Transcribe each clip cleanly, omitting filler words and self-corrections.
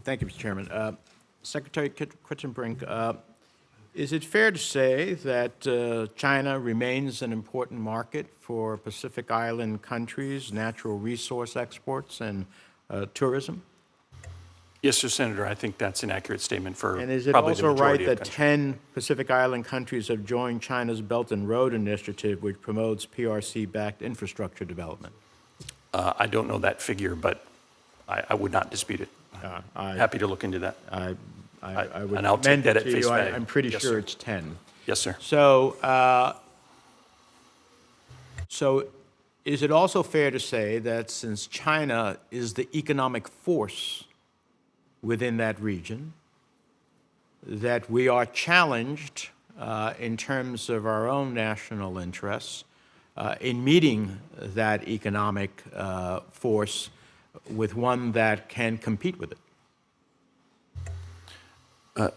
Thank you, Mr. Chairman. Secretary Kitchenbrink, is it fair to say that China remains an important market for Pacific Island countries, natural resource exports, and tourism? Yes, sir, Senator. I think that's an accurate statement for And is it probably the also right majority of that countries. 10 Pacific Island countries have joined China's Belt and Road Initiative, which promotes PRC-backed infrastructure development? I don't know that figure, but I would not dispute it. Happy to look into that. I would and I'll take commend that it at to face you. value. I'm pretty Yes, sure sir. it's 10. Yes, sir. So is it also fair to say that since China is the economic force within that region, that we are challenged in terms of our own national interests in meeting that economic force with one that can compete with it?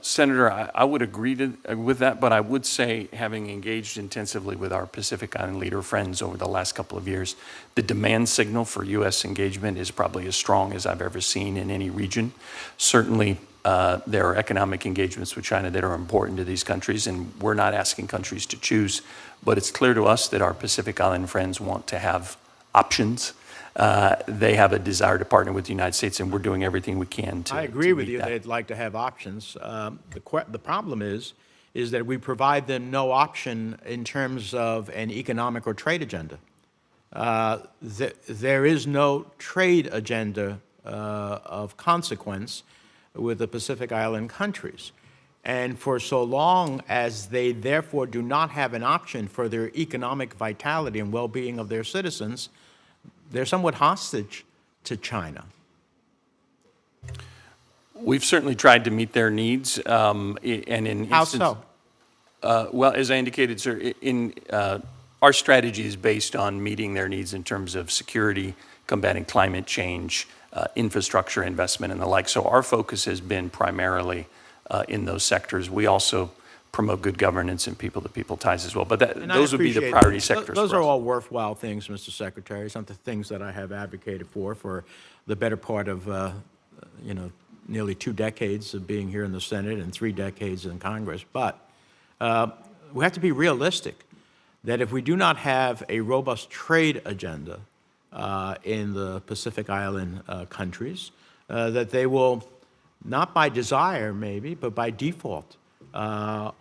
Senator, I would agree with that, but I would say, having engaged intensively with our Pacific Island leader friends over the last couple of years, the demand signal for U.S. engagement is probably as strong as I've ever seen in any region. Certainly, there are economic engagements with China that are important to these countries, and we're not asking countries to choose, but it's clear to us that our Pacific Island friends want to have options. They have a desire to partner with the United States, and we're doing everything we can to I agree with meet you. that. They'd like to have options. The problem is that we provide them no option in terms of an economic or trade agenda. There is no trade agenda of consequence with the Pacific Island countries. And for so long as they therefore do not have an option for their economic vitality and well-being of their citizens, they're somewhat hostage to China. We've certainly tried to meet their needs, and in How instance, so? well, as I indicated, sir, our strategy is based on meeting their needs in terms of security, combating climate change, infrastructure investment, and the like. So our focus has been primarily in those sectors. We also promote good governance and people-to-people ties as well. But those would be the priority sectors. Those for are us. all worthwhile things, Mr. Secretary. Some of the things that I have advocated for the better part of, nearly 2 decades of being here in the Senate and 3 decades in Congress. But we have to be realistic that if we do not have a robust trade agenda in the Pacific Island countries, that they will, not by desire maybe, but by default,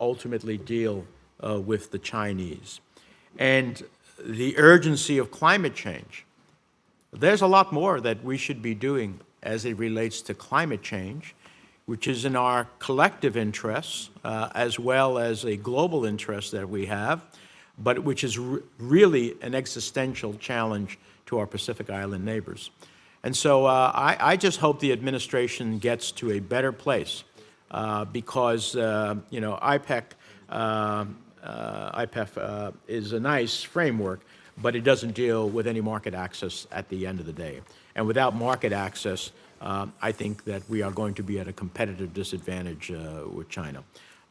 ultimately deal with the Chinese. And the urgency of climate change, there's a lot more that we should be doing as it relates to climate change, which is in our collective interests as well as a global interest that we have, but which is really an existential challenge to our Pacific Island neighbors. And so I just hope the administration gets to a better place because, IPEF is a nice framework, but it doesn't deal with any market access at the end of the day. And without market access, I think that we are going to be at a competitive disadvantage with China.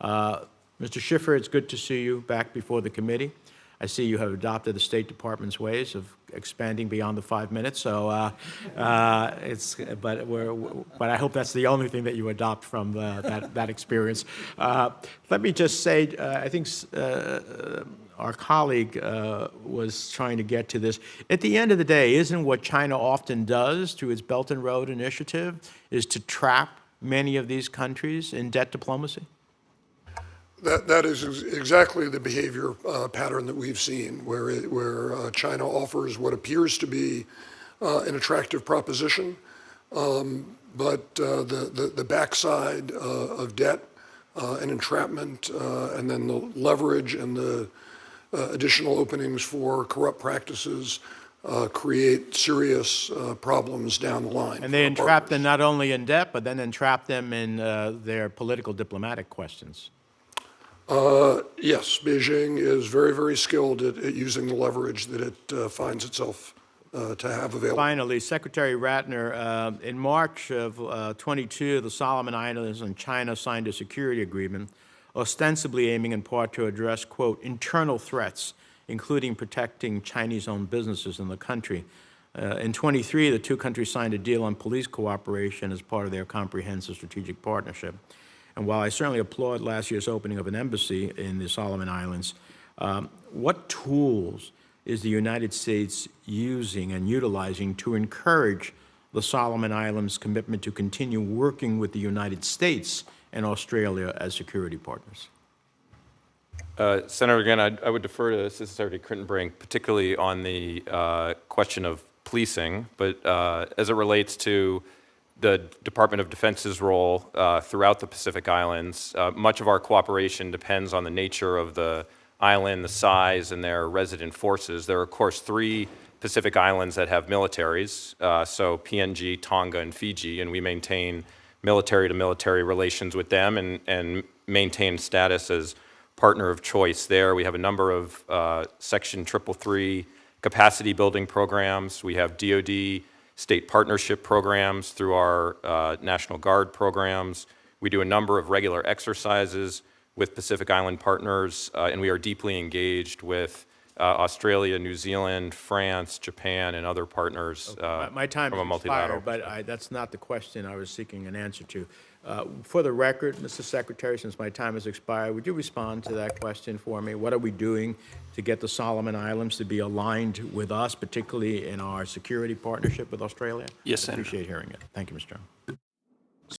Mr. Schiffer, it's good to see you back before the committee. I see you have adopted the State Department's ways of expanding beyond the 5 minutes. So, but I hope that's the only thing that you adopt from that experience. Let me just say, I think our colleague was trying to get to this. At the end of the day, isn't what China often does through its Belt and Road Initiative is to trap many of these countries in debt diplomacy? That is exactly the behavior pattern that we've seen, where China offers what appears to be an attractive proposition, but the backside of debt and entrapment, and then the leverage and the additional openings for corrupt practices create serious problems down the line. And they entrap them not only in debt, but then entrap them in their political diplomatic questions. Yes, Beijing is very, very skilled at using the leverage that it finds itself to have available. Finally, Secretary Ratner, in March of 22, the Solomon Islands and China signed a security agreement, ostensibly aiming in part to address, quote, internal threats, including protecting Chinese-owned businesses in the country. In 23, the two countries signed a deal on police cooperation as part of their comprehensive strategic partnership. And while I certainly applaud last year's opening of an embassy in the Solomon Islands, what tools is the United States using and utilizing to encourage the Solomon Islands' commitment to continue working with the United States and Australia as security partners? Senator, again, I would defer to Assistant Secretary Crittenbrink, particularly on the question of policing, but as it relates to the Department of Defense's role throughout the Pacific Islands, much of our cooperation depends on the nature of the island, the size, and their resident forces. There are, of course, 3 Pacific Islands that have militaries, so PNG, Tonga, and Fiji, and we maintain military-to-military relations with them and maintain status as partner of choice there. We have a number of Section 333 capacity building programs. We have DoD state partnership programs through our National Guard programs. We do a number of regular exercises with Pacific Island partners, and we are deeply engaged with Australia, New Zealand, France, Japan, and other partners My time from a is multilateral expired, but that's not the question I was seeking an answer to. For the record, Mr. Secretary, since my time has expired, would you respond to that question for me? What are we doing to get the Solomon Islands to be aligned with us, particularly in our security partnership with Australia? Yes, I Senator. appreciate hearing it. Thank you, Mr. Chairman.